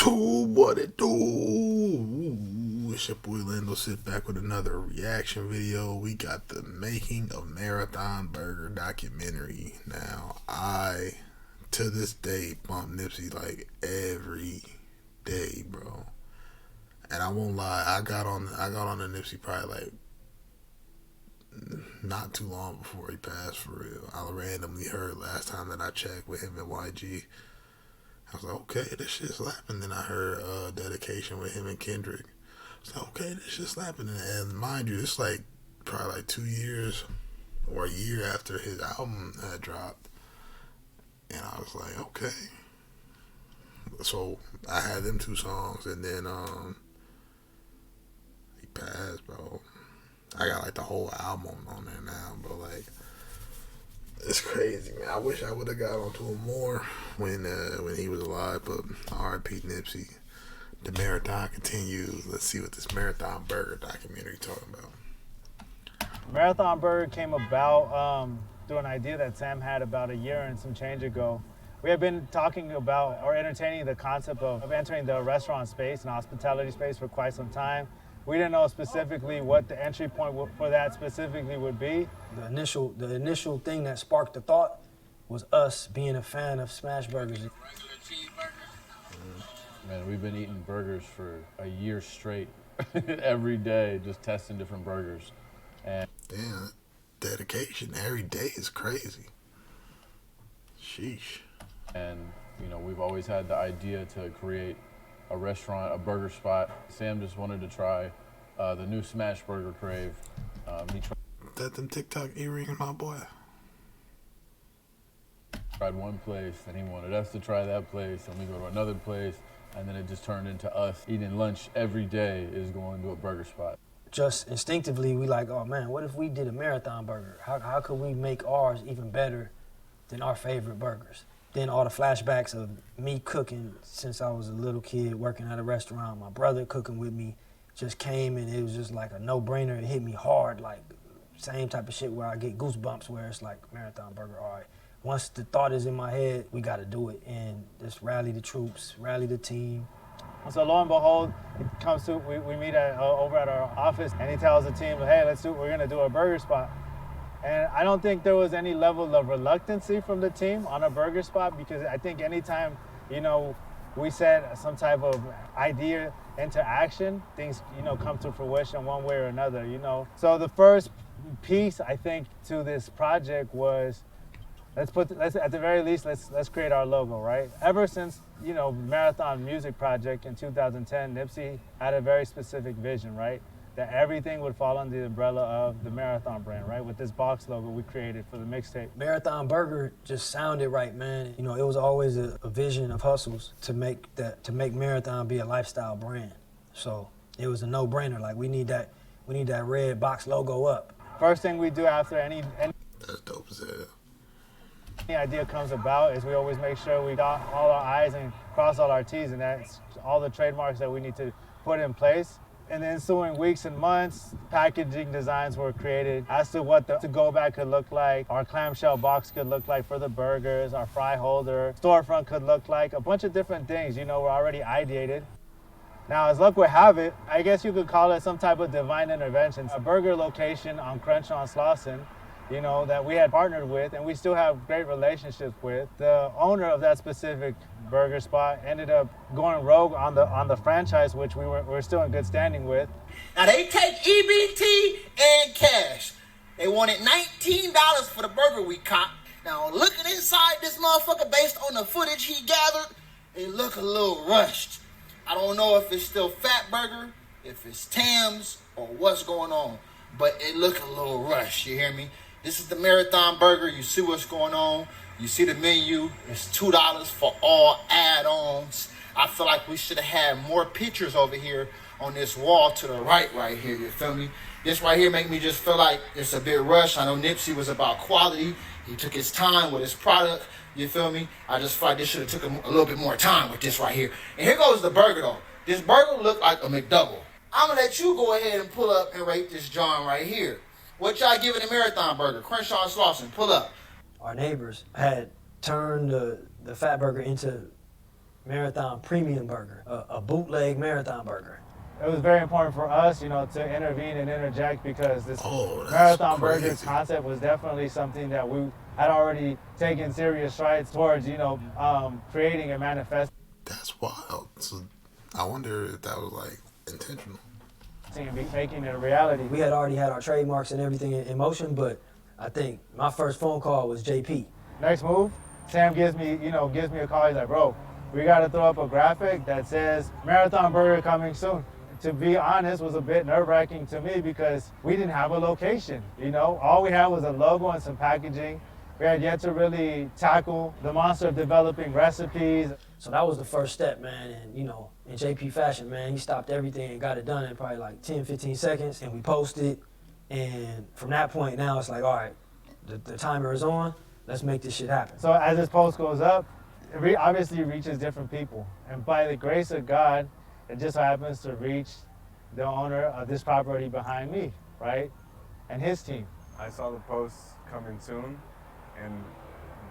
YouTube, what it do? It's your boy Lando, sit back with another reaction video. We got the making of Marathon Burger documentary. Now, I, to this day, bump Nipsey like every day, bro. And I won't lie, I got on the Nipsey probably like not too long before he passed, for real. I randomly heard last time that I checked with him and YG. I was like, okay, this shit's slapping. Then I heard Dedication with him and Kendrick. I was like, okay, this shit's slapping. And mind you, it's like probably like 2 years or a year after his album had dropped. And I was like, okay. So I had them 2 songs, and then he passed, bro. I got like the whole album on there now, bro. Like, it's crazy, man. I wish I would have got onto him more when he was alive, but R.I.P. Nipsey. The marathon continues. Let's see what this Marathon Burger documentary talking about. Marathon Burger came about through an idea that Sam had about a year and some change ago. We had been talking about or entertaining the concept of entering the restaurant space and hospitality space for quite some time. We didn't know specifically what the entry point for that specifically would be. The initial thing that sparked the thought was us being a fan of smash burgers. Man, we've been eating burgers for a year straight, every day, just testing different burgers. And damn, dedication every day is crazy. Sheesh. And you know, we've always had the idea to create a restaurant, a burger spot. Sam just wanted to try the new Smash Burger Crave. That them TikTok earrings, my boy. Tried one place, and he wanted us to try that place, and we go to another place, and then it just turned into us eating lunch every day is going to a burger spot. Just instinctively, we like, oh man, what if we did a Marathon Burger? How could we make ours even better than our favorite burgers? Then all the flashbacks of me cooking since I was a little kid, working at a restaurant, my brother cooking with me, just came, and it was just like a no-brainer. It hit me hard, like same type of shit where I get goosebumps, where it's like Marathon Burger, all right. Once the thought is in my head, we got to do it, and just rally the troops, rally the team. So lo and behold, it comes to, we meet over at our office, and he tells the team, hey, we're gonna do a burger spot. And I don't think there was any level of reluctancy from the team on a burger spot, because I think anytime, you know, we set some type of idea into action, things, you know, come to fruition one way or another, you know. So the first piece, I think, to this project was, let's at the very least, let's create our logo, right? Ever since, you know, Marathon Music Project in 2010, Nipsey had a very specific vision, right? That everything would fall under the umbrella of the Marathon brand, right? With this box logo we created for the mixtape. Marathon Burger just sounded right, man. You know, it was always a vision of Hussle's to make Marathon be a lifestyle brand. So it was a no-brainer. Like, we need that red box logo up. First thing we do after any That's dope as hell. any idea comes about is we always make sure we dot all our I's and cross all our T's, and that's all the trademarks that we need to put in place. In the ensuing weeks and months, packaging designs were created as to what the to-go bag could look like, our clamshell box could look like for the burgers, our fry holder, storefront could look like, a bunch of different things, you know, were already ideated. Now, as luck would have it, I guess you could call it some type of divine intervention. A burger location on Crenshaw and Slauson, you know, that we had partnered with and we still have great relationships with. The owner of that specific burger spot ended up going rogue on the franchise, which we're still in good standing with. Now they take EBT and cash. They wanted $19 for the burger we caught. Now looking inside this motherfucker, based on the footage he gathered, it look a little rushed. I don't know if it's still Fat Burger, if it's Tam's, or what's going on, but it look a little rushed, you hear me? This is the Marathon Burger. You see what's going on. You see the menu. It's $2 for all add-ons. I feel like we should have had more pictures over here on this wall to the right here, you feel me? This right here make me just feel like it's a bit rushed. I know Nipsey was about quality. He took his time with his product, you feel me? I just feel like this should have took him a little bit more time with this right here. And here goes the burger though. This burger look like a McDouble. I'm gonna let you go ahead and pull up and rate this John right here. What y'all giving the Marathon Burger? Crenshaw and Slauson, pull up. Our neighbors had turned the Fat Burger into Marathon Premium Burger, a bootleg Marathon Burger. It was very important for us, to intervene and interject because this Oh, that's Marathon Burger crazy. concept was definitely something that we had already taken serious strides towards, creating and manifesting That's wild. So I wonder if that was like intentional. and making it a reality. We had already had our trademarks and everything in motion, but I think my first phone call was JP. Next move, Sam gives me a call. He's like, bro, we got to throw up a graphic that says Marathon Burger coming soon. To be honest, was a bit nerve-wracking to me because we didn't have a location. All we had was a logo and some packaging. We had yet to really tackle the monster of developing recipes. So that was the first step, man. And, in JP fashion, man, he stopped everything and got it done in probably like 10, 15 seconds. And we posted. And from that point now, it's like, all right, the timer is on. Let's make this shit happen. So as this post goes up, it obviously reaches different people. And by the grace of God, it just happens to reach the owner of this property behind me, right? And his team. I saw the post coming soon, and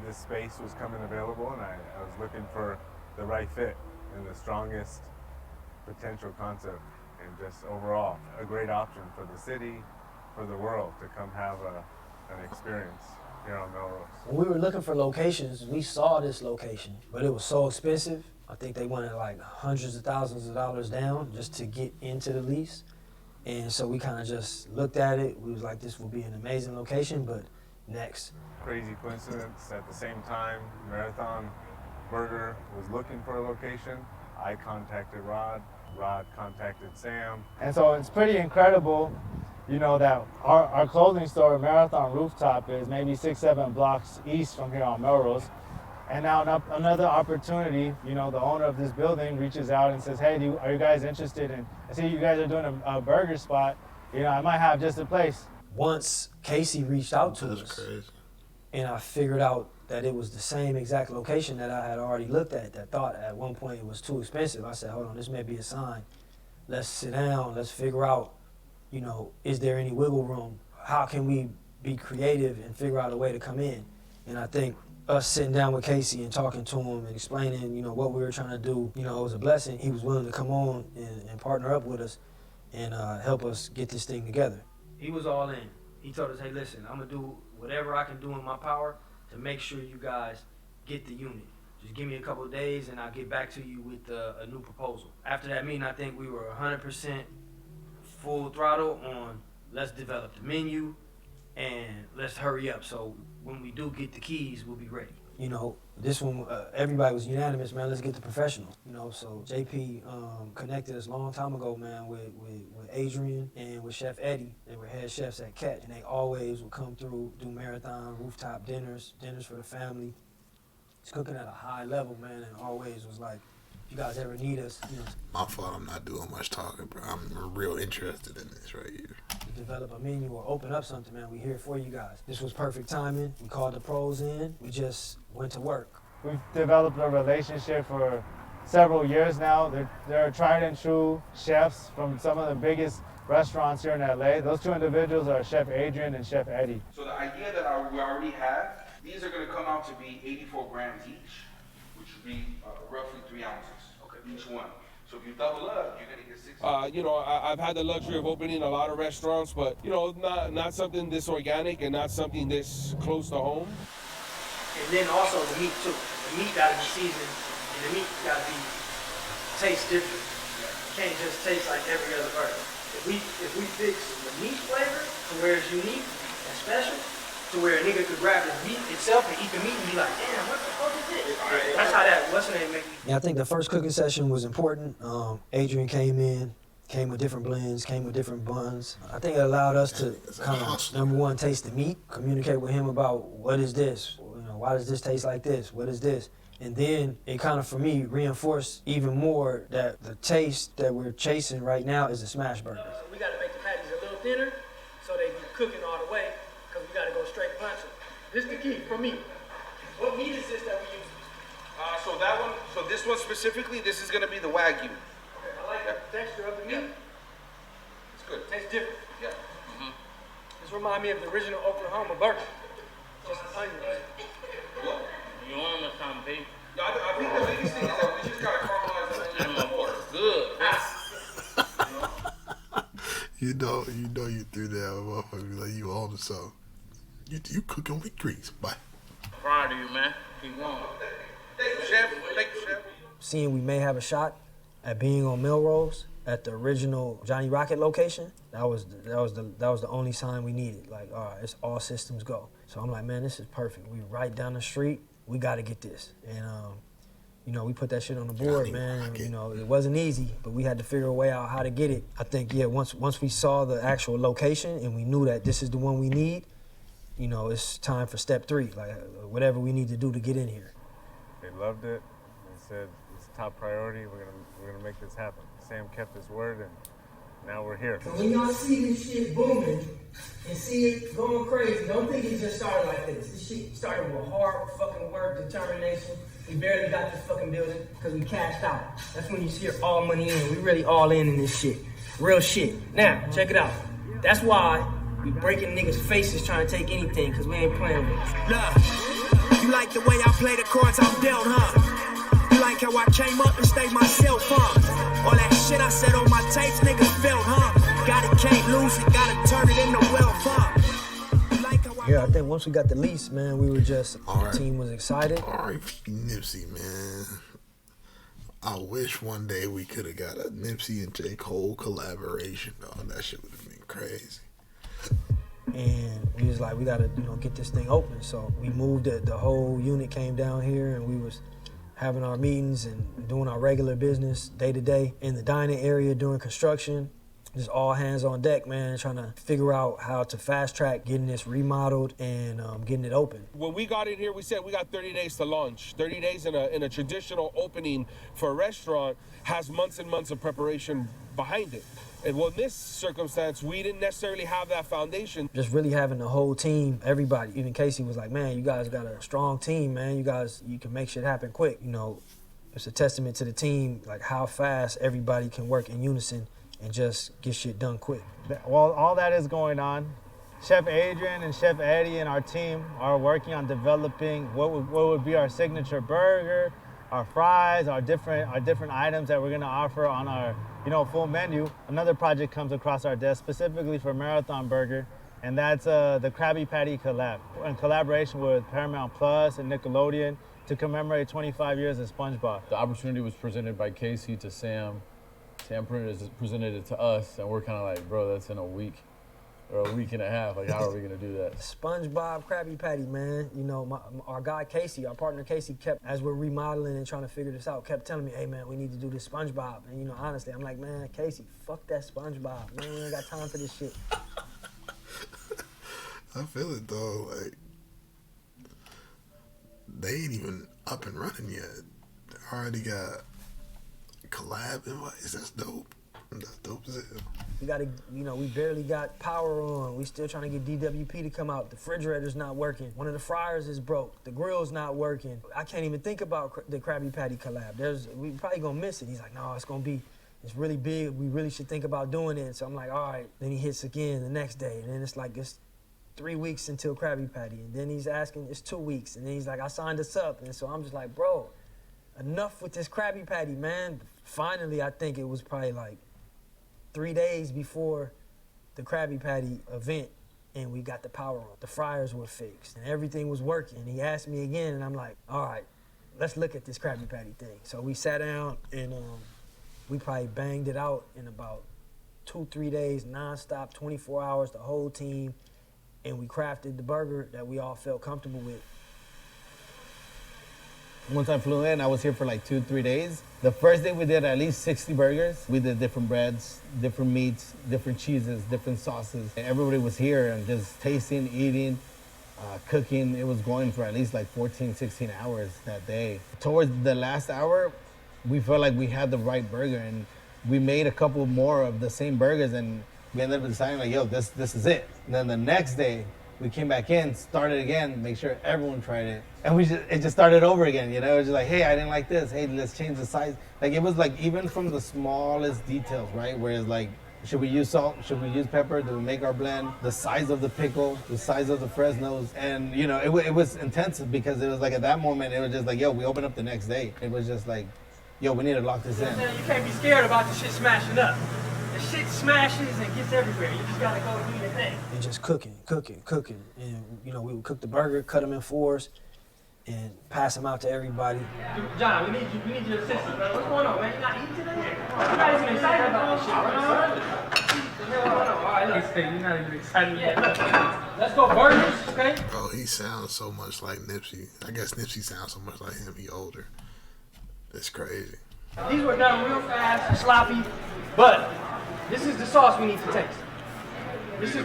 this space was coming available, and I was looking for the right fit and the strongest potential concept, and just overall a great option for the city, for the world to come have an experience here on Melrose. When we were looking for locations, we saw this location, but it was so expensive. I think they wanted like hundreds of thousands of dollars down just to get into the lease. And so we kind of just looked at it. We was like, this will be an amazing location, but next. Crazy coincidence. At the same time, Marathon Burger was looking for a location. I contacted Rod. Rod contacted Sam. And so it's pretty incredible, that our clothing store, Marathon Rooftop, is maybe 6-7 blocks east from here on Melrose. And now another opportunity, the owner of this building reaches out and says, hey, are you guys interested in, I see you guys are doing a burger spot, I might have just a place. Once Casey reached out to That's us, crazy. and I figured out that it was the same exact location that I had already looked at, that thought at one point it was too expensive. I said, hold on, this may be a sign. Let's sit down, let's figure out, is there any wiggle room? How can we be creative and figure out a way to come in? And I think us sitting down with Casey and talking to him and explaining, what we were trying to do, it was a blessing. He was willing to come on and partner up with us and help us get this thing together. He was all in. He told us, hey, listen, I'm going to do whatever I can do in my power to make sure you guys get the unit. Just give me a couple of days and I'll get back to you with a new proposal. After that meeting, I think we were 100% full throttle on let's develop the menu and let's hurry up so when we do get the keys, we'll be ready. This one, everybody was unanimous, man, let's get the professionals. So JP connected us a long time ago, man, with Adrian and with Chef Eddie. They were head chefs at Catch, and they always would come through, do Marathon Rooftop dinners for the family. It's cooking at a high level, man, and always was like, if you guys ever need us, My fault, I'm not doing much talking, bro. I'm real interested in this right here. develop a menu or open up something, man, we here for you guys. This was perfect timing. We called the pros in. We just went to work. We've developed a relationship for several years now. They're tried and true chefs from some of the biggest restaurants here in LA. Those two individuals are Chef Adrian and Chef Eddie. So the idea that we already have, these are going to come out to be 84 grams each, which would be roughly 3 ounces, each one. So if you double up, you're going to get 6 ounces. I've had the luxury of opening a lot of restaurants, but, not something this organic and not something this close to home. And then also the meat too. The meat gotta be seasoned, and the meat gotta taste different. It can't just taste like every other burger. If we fix the meat flavor to where it's unique and special, to where a nigga could grab the meat itself and eat the meat and be like, damn, what the fuck is this? That's how that, what's the name make me? Yeah, I think the first cooking session was important. Adrian came with different blends, came with different buns. I think it allowed us to kind of, number one, taste the meat, communicate with him about what is this? Why does this taste like this? What is this? And then it kind of, for me, reinforced even more that the taste that we're chasing right now is a smash burger. So we got to make the patties a little thinner so they be cooking all the way because we got to go straight punching. This is the key for me. What meat is this that we use? So this one specifically, this is going to be the Wagyu. Okay, I like the texture of the meat. It's good. Tastes different. Yeah. This reminds me of the original Oklahoma burger. Just onions. What? You want them to come big? I think the biggest thing is that we just gotta caramelize the onion more. Good. You know you threw that motherfucker like you on to something. You cooking with grease. Bye. Proud of you, man. Keep going. Thank you, chef. Seeing we may have a shot at being on Melrose at the original Johnny Rocket location, that was the only sign we needed. Like, all right, it's all systems go. So I'm like, man, this is perfect. We right down the street. We got to get this. And we put that shit on the board, man. And, it wasn't easy, but we had to figure a way out how to get it. I think, once we saw the actual location and we knew that this is the one we need, it's time for step 3, like whatever we need to do to get in here. They loved it. They said it's top priority. We're gonna make this happen. Sam kept his word, and now we're here. So when y'all see this shit booming and see it going crazy, don't think it just started like this. This shit started with hard fucking work, determination. We barely got this fucking building because we cashed out. That's when you see all money in. We really all in this shit. Real shit. Now, check it out. That's why we breaking niggas' faces trying to take anything, because we ain't playing with it. Look, you like the way I play the cards I'm dealt, huh? You like how I came up and stayed myself, huh? All that shit I said on my tapes, niggas felt, huh? Got it, can't lose it, gotta turn it into wealth, huh? Yeah, I think once we got the lease, man, we were just, the team was excited. R.I.P. Nipsey, man. I wish one day we could have got a Nipsey and J. Cole collaboration, dog. That shit would have been crazy. And we was like, we gotta, get this thing open. So we moved the whole unit came down here, and we was having our meetings and doing our regular business day to day in the dining area doing construction. Just all hands on deck, man, trying to figure out how to fast track getting this remodeled and getting it open. When we got in here, we said we got 30 days to launch. 30 days in a traditional opening for a restaurant has months and months of preparation behind it. And well, in this circumstance, we didn't necessarily have that foundation. Just really having the whole team, everybody, even Casey was like, man, you guys got a strong team, man. You can make shit happen quick. It's a testament to the team, like how fast everybody can work in unison and just get shit done quick. While all that is going on, Chef Adrian and Chef Eddie and our team are working on developing what would be our signature burger, our fries, our different items that we're gonna offer on our full menu. Another project comes across our desk specifically for Marathon Burger, and that's the Krabby Patty collab, in collaboration with Paramount Plus and Nickelodeon to commemorate 25 years of SpongeBob. The opportunity was presented by Casey to Sam. Sam presented it to us, and we're kind of like, bro, that's in a week or a week and a half. Like, how are we gonna do that? SpongeBob Krabby Patty, man. Our guy Casey, our partner Casey, kept, as we're remodeling and trying to figure this out, kept telling me, hey man, we need to do this SpongeBob. And honestly, I'm like, man, Casey, fuck that SpongeBob. Man, we ain't got time for this shit. I feel it though, like they ain't even up and running yet. They already got collab invites. That's dope. That's dope as hell. We gotta, we barely got power on. We still trying to get DWP to come out. The refrigerator's not working. One of the fryers is broke. The grill's not working. I can't even think about the Krabby Patty collab. We probably gonna miss it. He's like, no, it's really big. We really should think about doing it. So I'm like, all right. Then he hits again the next day. And then it's 3 weeks until Krabby Patty. And then he's asking, it's 2 weeks. And then he's like, I signed us up. And so I'm just like, bro, enough with this Krabby Patty, man. Finally, I think it was probably 3 days before the Krabby Patty event, and we got the power on. The fryers were fixed, and everything was working. He asked me again, and I'm like, all right, let's look at this Krabby Patty thing. So we sat down, and we probably banged it out in about 2-3 days, nonstop, 24 hours, the whole team, and we crafted the burger that we all felt comfortable with. Once I flew in, I was here for 2-3 days. The first day we did at least 60 burgers. We did different breads, different meats, different cheeses, different sauces. And everybody was here and just tasting, eating, cooking. It was going for at least 14, 16 hours that day. Towards the last hour, we felt like we had the right burger, and we made a couple more of the same burgers, and we ended up deciding yo, this is it. And then the next day, we came back in, started again, make sure everyone tried it. And it just started over again, It was just hey, I didn't like this. Hey, let's change the size. It was even from the smallest details, right? Whereas Should we use salt? Should we use pepper? Do we make our blend? The size of the pickle, the size of the Fresnos. And, you know, it was intense because it was like at that moment, it was just like, yo, we open up the next day. It was just like, yo, we need to lock this in. You can't be scared about the shit smashing up. The shit smashes and gets everywhere. You just gotta go do your thing. And just cooking. And, you know, we would cook the burger, cut them in 4s, and pass them out to everybody. John, we need your assistance, man. What's going on, man? You not eating today? You're not even excited about this shit, right? All right, look. You're not even excited. Yeah, let's go burgers, okay? Bro, he sounds so much like Nipsey. I guess Nipsey sounds so much like him. He older. It's crazy. These were done real fast, sloppy, but this is the sauce we need to taste. This is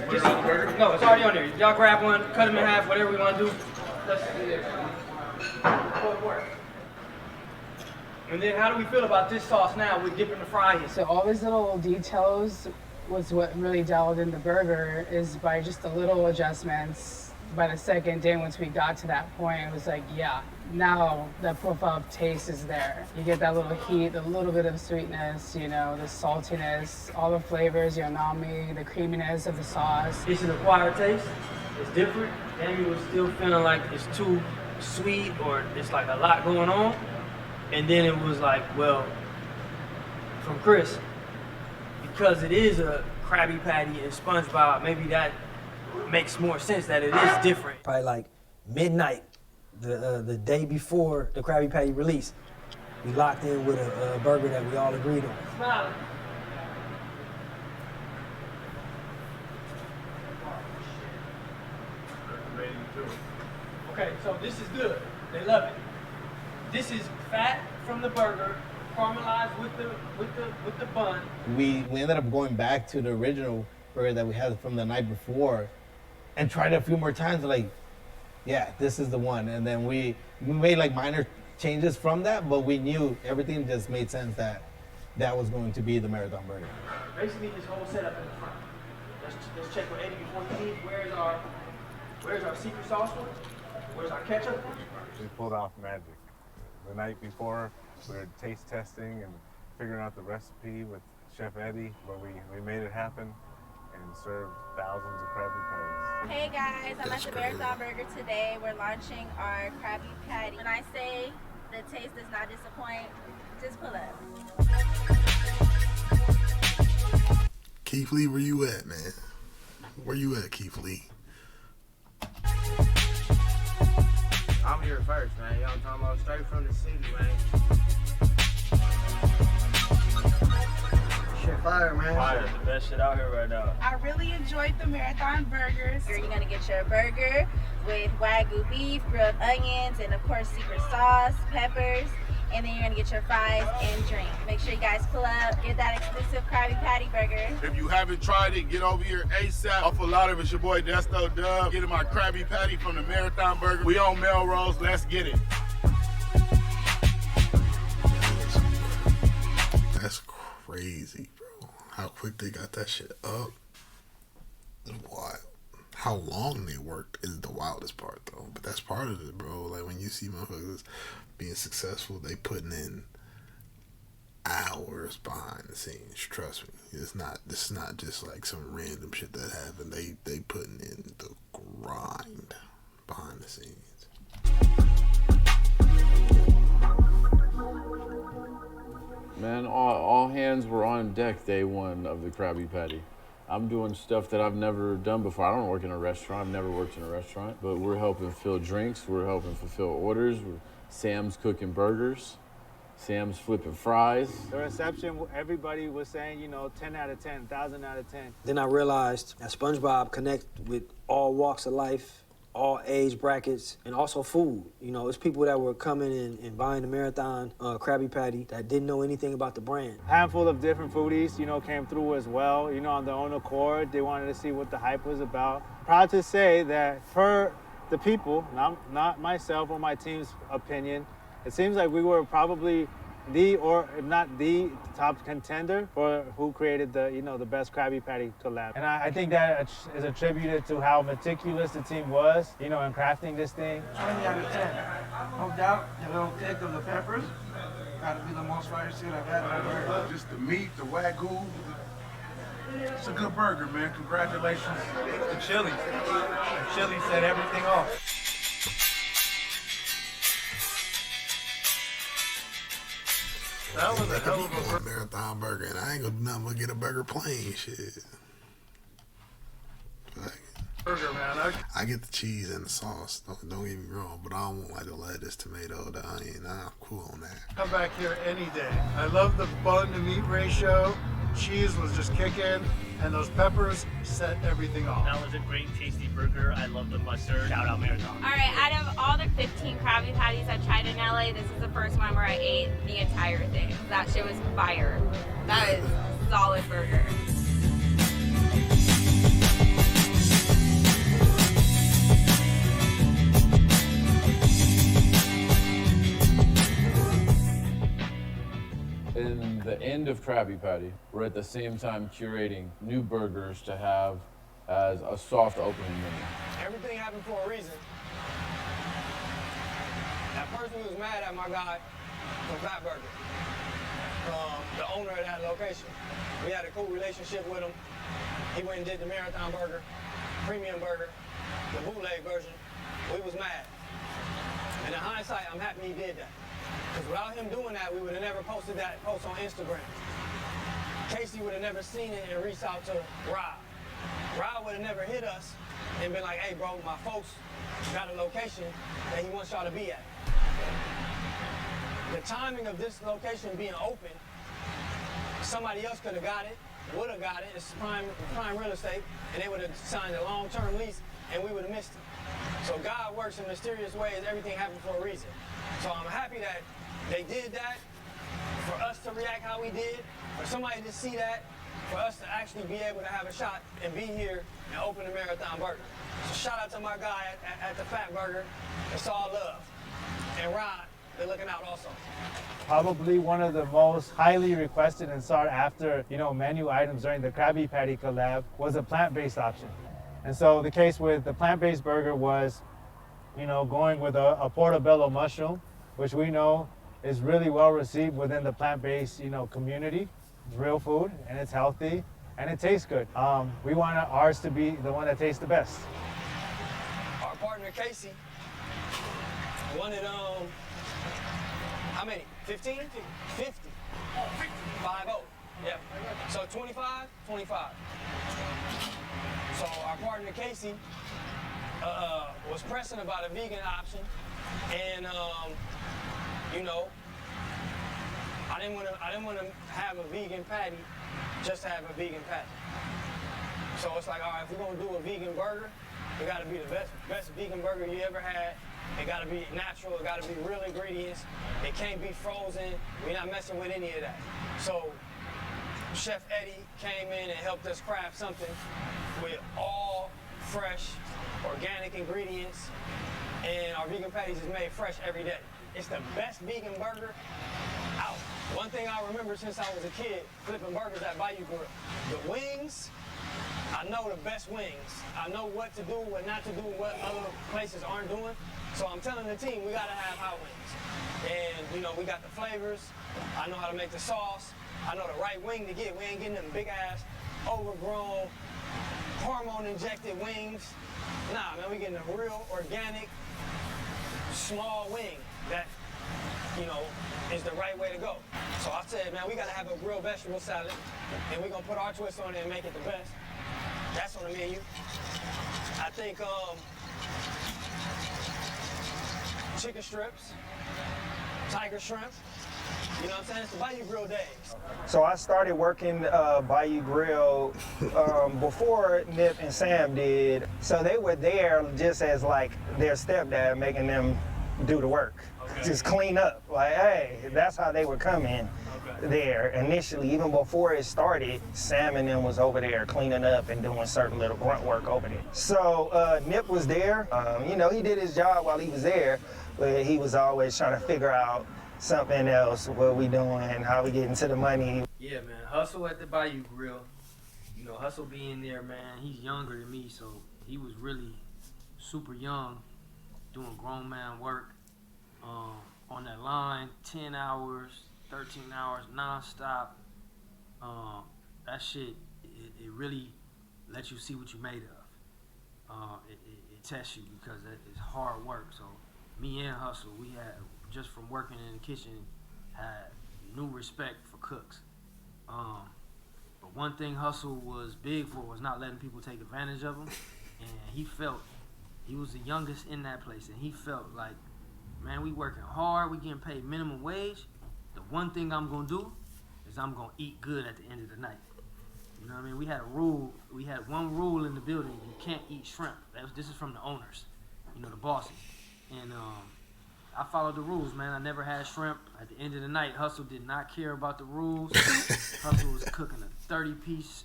no, it's already on there. Y'all grab one, cut them in half, whatever we want to do. Let's do it. And then how do we feel about this sauce now with dipping the fry in? So all these little details was what really dialed in the burger is by just the little adjustments. By the second day, once we got to that point, it was like, yeah, now the profile of taste is there. You get that little heat, a little bit of sweetness, you know, the saltiness, all the flavors, your umami, the creaminess of the sauce. It's an acquired taste. It's different. Amy was still feeling like it's too sweet or it's like a lot going on. And then it was like, well, from Chris, because it is a Krabby Patty and SpongeBob, maybe that makes more sense that it is different. Probably like midnight, the day before the Krabby Patty release, we locked in with a burger that we all agreed on. Smile. Okay, so this is good. They love it. This is fat from the burger, caramelized with the bun. We ended up going back to the original burger that we had from the night before and tried it a few more times. Like, yeah, this is the one. And then we made like minor changes from that, but we knew everything just made sense that that was going to be the Marathon burger. Basically, this whole setup in the front. Let's check with Eddie before you leave. Where's our secret sauce one? Where's our ketchup one? We pulled off magic. The night before, we were taste testing and figuring out the recipe with Chef Eddie, but we made it happen and served thousands of Krabby Patties. Hey guys, I'm at the Marathon Burger today. We're launching our Krabby Patty. When I say the taste does not disappoint, just pull up. Keith Lee, where you at, man? Where you at, Keith Lee? I'm here first, man. Y'all talking about straight from the city, man. Shit fire, man. Fire. That's the best shit out here right now. I really enjoyed the Marathon Burgers. You're gonna get your burger with Wagyu beef, grilled onions, and of course secret sauce, peppers. And then you're gonna get your fries and drink. Make sure you guys pull up, get that exclusive Krabby Patty burger. If you haven't tried it, get over here ASAP. Off a lot of it's your boy Desto Dub. Getting my Krabby Patty from the Marathon Burger. We on Melrose, let's get it. That's crazy, bro. How quick they got that shit up. It's wild. How long they worked is the wildest part, though. But that's part of it, bro. Like, when you see motherfuckers being successful, they putting in hours behind the scenes. Trust me. This is not just like some random shit that happened. They putting in the grind behind the scenes. Man, all hands were on deck day one of the Krabby Patty. I'm doing stuff that I've never done before. I don't work in a restaurant. I've never worked in a restaurant. But we're helping fill drinks. We're helping fulfill orders. Sam's cooking burgers. Sam's flipping fries. The reception, everybody was saying, 10 out of 10, 1,000 out of 10. Then I realized that SpongeBob connects with all walks of life, all age brackets, and also food. It's people that were coming and buying the Marathon Krabby Patty that didn't know anything about the brand. Handful of different foodies, came through as well. On their own accord, they wanted to see what the hype was about. Proud to say that per the people, not myself or my team's opinion, it seems like we were probably or if not the top contender for who created the best Krabby Patty collab. And I think that is attributed to how meticulous the team was, in crafting this thing. 20 out of 10. No doubt, the little kick of the peppers. Gotta be the most fire shit I've had in my burger. Just the meat, the Wagyu, It's a good burger, man. Congratulations to Chili's. Chili's set everything off. That was a hell of a burger. Marathon burger, and I ain't gonna do nothing but get a burger plain. Shit. Burger, man. I get the cheese and the sauce. Don't get me wrong, but I don't want like the lettuce, tomato, the onion. I'm cool on that. Come back here any day. I love the bun to meat ratio. Cheese was just kicking, and those peppers set everything off. That was a great, tasty burger. I love the mustard. Shout out Marathon. All right, out of all the 15 Krabby Patties I tried in LA, this is the first one where I ate the entire thing. That shit was fire. That is a solid burger. In the end of Krabby Patty, we're at the same time curating new burgers to have as a soft opening menu. Everything happened for a reason. That person was mad at my guy from Fat Burger, the owner of that location. We had a cool relationship with him. He went and did the Marathon Burger, premium burger, the bootleg version. We was mad. And in hindsight, I'm happy he did that. Because without him doing that, we would have never posted that post on Instagram. Casey would have never seen it and reached out to Rob. Rob would have never hit us and been like, hey bro, my folks got a location that he wants y'all to be at. The timing of this location being open, somebody else could have got it, would have got it, it's prime real estate, and they would have signed a long-term lease and we would have missed it. So God works in mysterious ways, everything happened for a reason. So I'm happy that they did that, for us to react how we did, for somebody to see that, for us to actually be able to have a shot and be here and open the Marathon Burger. So shout out to my guy at the Fat Burger. It's all love. And Rod, they're looking out also. Probably one of the most highly requested and sought after, menu items during the Krabby Patty collab was a plant-based option. And so the case with the plant-based burger was, going with a portobello mushroom, which we know is really well received within the plant-based, community. It's real food and it's healthy and it tastes good. We want ours to be the one that tastes the best. Our partner Casey wanted how many? 15? 50. 5-0. Yep. So 25, 25. So our partner Casey was pressing about a vegan option, and I didn't want to have a vegan patty, just to have a vegan patty. So it's like, all right, if we're gonna do a vegan burger, it gotta be the best vegan burger you ever had. It gotta be natural. It gotta be real ingredients. It can't be frozen. We're not messing with any of that. So Chef Eddie came in and helped us craft something with all fresh, organic ingredients, and our vegan patties is made fresh every day. It's the best vegan burger out. One thing I remember since I was a kid, flipping burgers at Bayou Grill. The wings, I know the best wings. I know what to do, what not to do, what other places aren't doing. So I'm telling the team, we gotta have hot wings. And we got the flavors. I know how to make the sauce. I know the right wing to get. We ain't getting them big ass, overgrown, hormone injected wings. Nah, man, we getting a real organic, small wing that, is the right way to go. So I said, man, we gotta have a grilled vegetable salad, and we're gonna put our twist on it and make it the best. That's on the menu. I think chicken strips, tiger shrimp. You know what I'm saying? It's the Bayou Grill days. So I started working Bayou Grill before Nip and Sam did. So they were there just as like their stepdad, making them do the work. Okay. Just clean up. Like, hey, that's how they were coming there initially. Even before it started, Sam and them was over there cleaning up and doing certain little grunt work over there. So Nip was there. He did his job while he was there, but he was always trying to figure out something else, what we doing, how we getting to the money. Yeah, man, Hussle at the Bayou Grill. Hussle being there, man, he's younger than me, so he was really super young, doing grown man work on that line, 10 hours, 13 hours, nonstop. That shit it really lets you see what you're made of. It tests you because it's hard work. So me and Hussle, we had, just from working in the kitchen, had new respect for cooks. But one thing Hussle was big for was not letting people take advantage of him. And he was the youngest in that place, and he felt like, man, we working hard, we getting paid minimum wage. The one thing I'm gonna do is I'm gonna eat good at the end of the night. You know what I mean? We had one rule in the building: you can't eat shrimp. This is from the owners, the bosses. And I followed the rules, man. I never had shrimp. At the end of the night, Hussle did not care about the rules. Hussle was cooking a 30-piece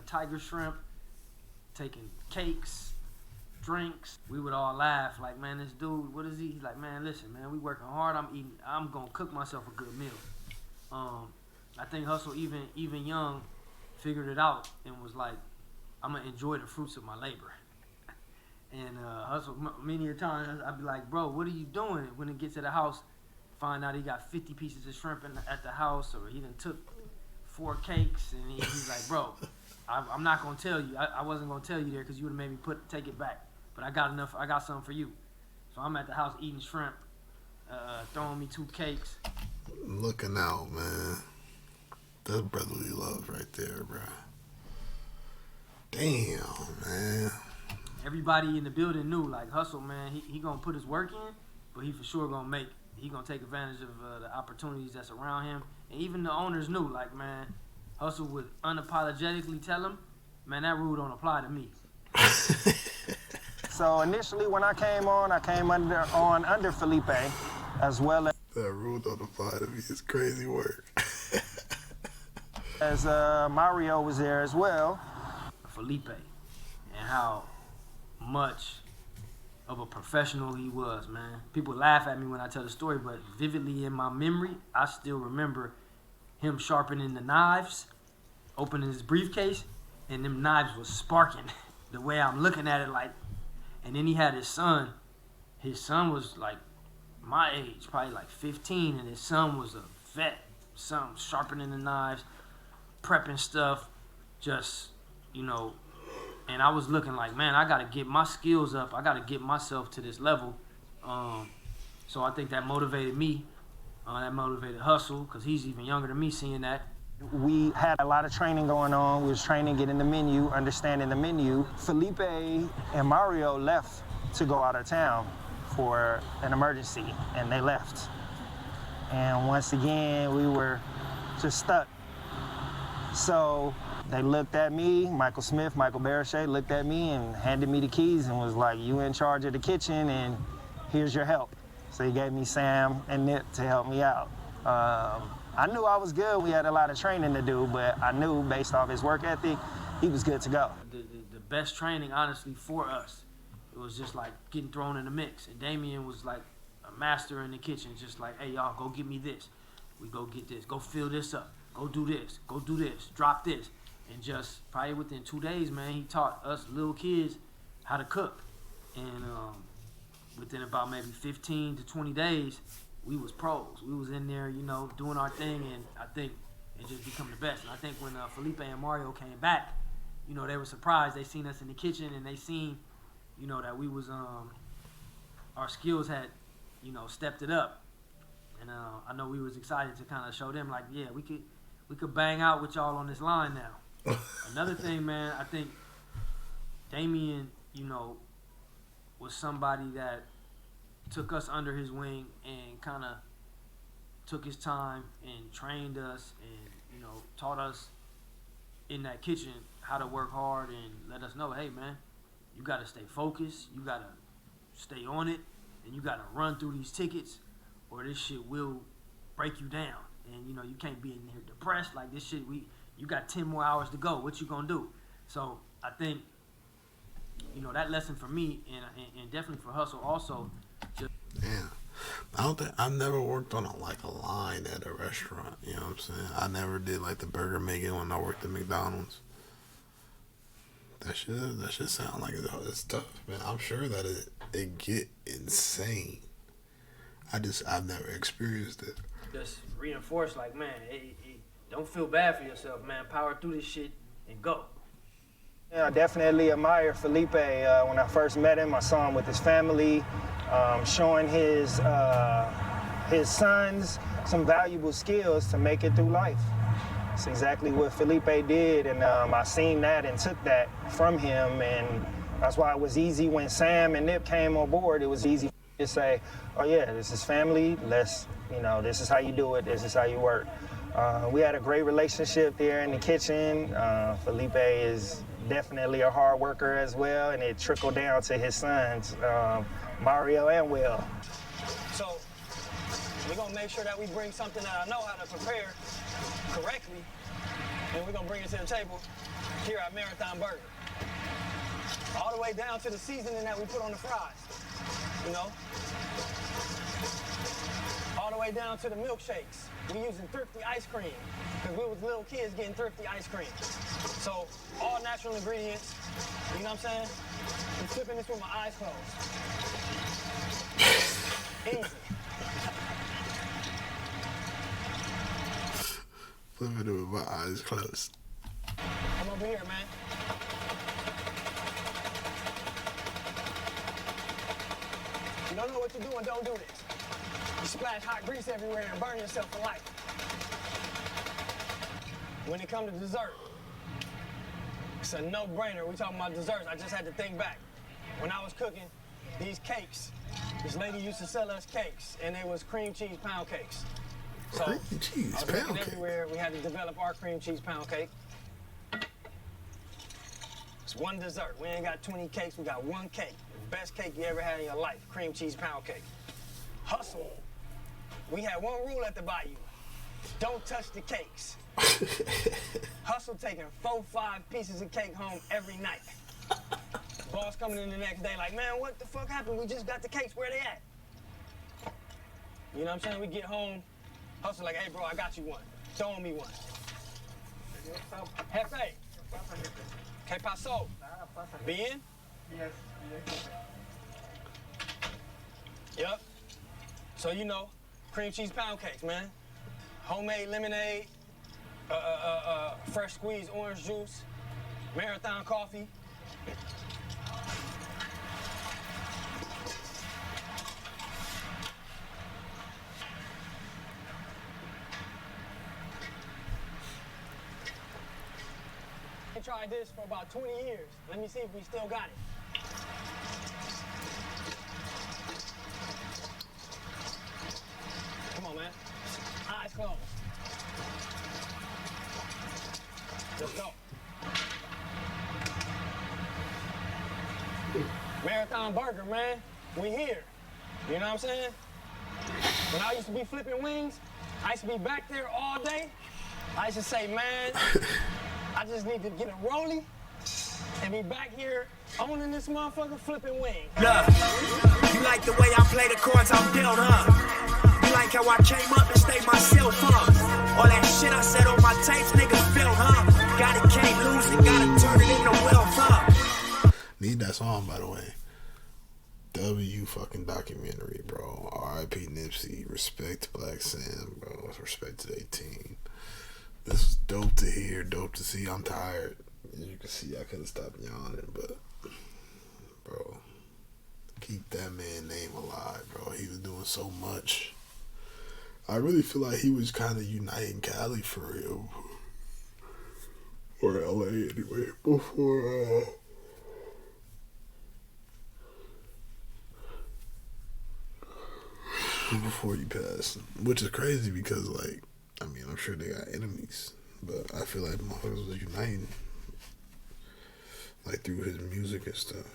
tiger shrimp, taking cakes, drinks. We would all laugh like, man, this dude, what is he? He's like, man, listen, man, we working hard. I'm gonna cook myself a good meal. I think Hussle, even young, figured it out and was like, I'm gonna enjoy the fruits of my labor. And Hussle, many a time, I'd be like, bro, what are you doing? When it gets to the house, find out he got 50 pieces of shrimp at the house, or he done took 4 cakes, and he's like, bro, I'm not gonna tell you. I wasn't gonna tell you there because you would have made me take it back. But I got something for you. So I'm at the house eating shrimp, throwing me 2 cakes. Looking out, man. That's brotherly love right there, bro. Damn, man. Everybody in the building knew, like, Hussle, man, he gonna put his work in, but he for sure gonna take advantage of the opportunities that's around him. And even the owners knew, like, man, Hussle would unapologetically tell him, man, that rule don't apply to me. So initially when I came under Felipe, as well as that rule don't apply to me. It's crazy work. as Mario was there as well. Felipe, and how much of a professional he was, man. People laugh at me when I tell the story, but vividly in my memory, I still remember him sharpening the knives, opening his briefcase, and them knives was sparking the way I'm looking at it, like. And then he had his son. His son was like my age, probably like 15, and his son was a vet. Son sharpening the knives, prepping stuff, just, and I was looking like, man, I got to get my skills up. I got to get myself to this level. So I think that motivated me. That motivated Hussle, because he's even younger than me, seeing that. We had a lot of training going on. We was training, getting the menu, understanding the menu. Felipe and Mario left to go out of town for an emergency, and they left. And once again, we were just stuck. So they looked at me, Michael Smith, Michael Barachet looked at me and handed me the keys and was like, you in charge of the kitchen and here's your help. So he gave me Sam and Nip to help me out. I knew I was good. We had a lot of training to do, but I knew based off his work ethic, he was good to go. The best training, honestly, for us, it was just like getting thrown in the mix. And Damien was like a master in the kitchen, just like, hey, y'all, go get me this. We go get this. Go fill this up. Go do this. Go do this. Drop this. And just probably within 2 days, man, he taught us little kids how to cook. And within about maybe 15 to 20 days, we was pros. We was in there, doing our thing, and I think it just become the best. And I think when Felipe and Mario came back, they were surprised. They seen us in the kitchen, and they seen, that we was, our skills had, stepped it up. And I know we was excited to kind of show them, like, yeah, we could bang out with y'all on this line now. Another thing, man, I think Damien, was somebody that took us under his wing and kind of took his time and trained us and, taught us in that kitchen how to work hard and let us know, hey, man, you got to stay focused, you got to stay on it, and you got to run through these tickets or this shit will break you down. And, you can't be in here depressed like this shit. You got 10 more hours to go. What you gonna do? So I think, that lesson for me and definitely for Hussle also. Damn. I've never worked on a line at a restaurant. You know what I'm saying? I never did like the burger making when I worked at McDonald's. That should sound like it's tough, man. I'm sure that it get insane. I've never experienced it. Just reinforce, like, man, don't feel bad for yourself, man. Power through this shit. and go. Yeah, I definitely admire Felipe. When I first met him, I saw him with his family, showing his sons some valuable skills to make it through life. It's exactly what Felipe did, and I seen that and took that from him, and that's why it was easy when Sam and Nip came on board. It was easy to say, oh yeah, this is family, this is how you do it, this is how you work. We had a great relationship there in the kitchen. Felipe is definitely a hard worker as well, and it trickled down to his sons, Mario and Will. So we're gonna make sure that we bring something that I know how to prepare correctly, and we're gonna bring it to the table here at Marathon Burger. All the way down to the seasoning that we put on the fries, you know? All the way down to the milkshakes. We using Thrifty ice cream, because we was little kids getting Thrifty ice cream. So all natural ingredients, you know what I'm saying? I'm flipping this with my eyes closed. Easy. Flipping it with my eyes closed. Come over here, man. You don't know what you're doing, don't do this. You splash hot grease everywhere and burn yourself for life. When it comes to dessert, it's a no-brainer. We talking about desserts. I just had to think back. When I was cooking these cakes, this lady used to sell us cakes, and they was cream cheese pound cakes. So cream cheese I was pound looking cake? everywhere. We had to develop our cream cheese pound cake. It's one dessert. We ain't got 20 cakes. We got one cake. The best cake you ever had in your life, cream cheese pound cake. Hussle. We had one rule at the Bayou. Don't touch the cakes. Hussle taking 4-5 pieces of cake home every night. Boss coming in the next day like, man, what the fuck happened? We just got the cakes. Where they at? You know what I'm saying? We get home. Hussle like, hey, bro, I got you one. Throw me one. Jefe. ¿Qué pasó? Bien? Yes. Yep. So, you know, cream cheese pound cakes, man. Homemade lemonade, fresh squeezed orange juice, Marathon coffee. I tried this for about 20 years. Let me see if we still got it. Come on, man. Eyes closed. Let's go. Marathon Burger, man. We here. You know what I'm saying? When I used to be flipping wings, I used to be back there all day. I used to say, man, I just need to get a rollie and be back here owning this motherfucker flipping wings. Look, you like the way I play the chords I'm dealt, huh? You like how I came up and stayed myself, huh? All that shit I said on my tapes, niggas felt, huh? Got it, can't lose it, gotta turn it into wealth, huh? Need that song, by the way. W fucking documentary, bro. R.I.P. Nipsey. Respect to Black Sam, bro. Respect to their team. This is dope to hear, dope to see. I'm tired. As you can see, I couldn't stop yawning, but, bro, keep that man's name alive, bro. He was doing so much. I really feel like he was kind of uniting Cali for real. Or LA, anyway, before he passed. Which is crazy because, like, I mean, I'm sure they got enemies, but I feel like motherfuckers was uniting, like, through his music and stuff.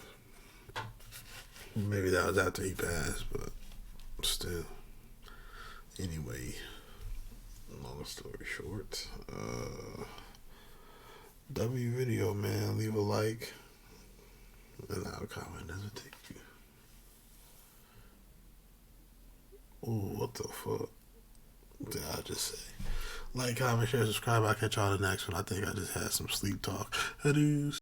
Maybe that was after he passed, but still. Anyway, long story short, W video, man, leave a like, and I'll comment as it take you. Ooh, what the fuck did I just say? Like, comment, share, subscribe. I'll catch y'all in the next one. I think I just had some sleep talk. Adios.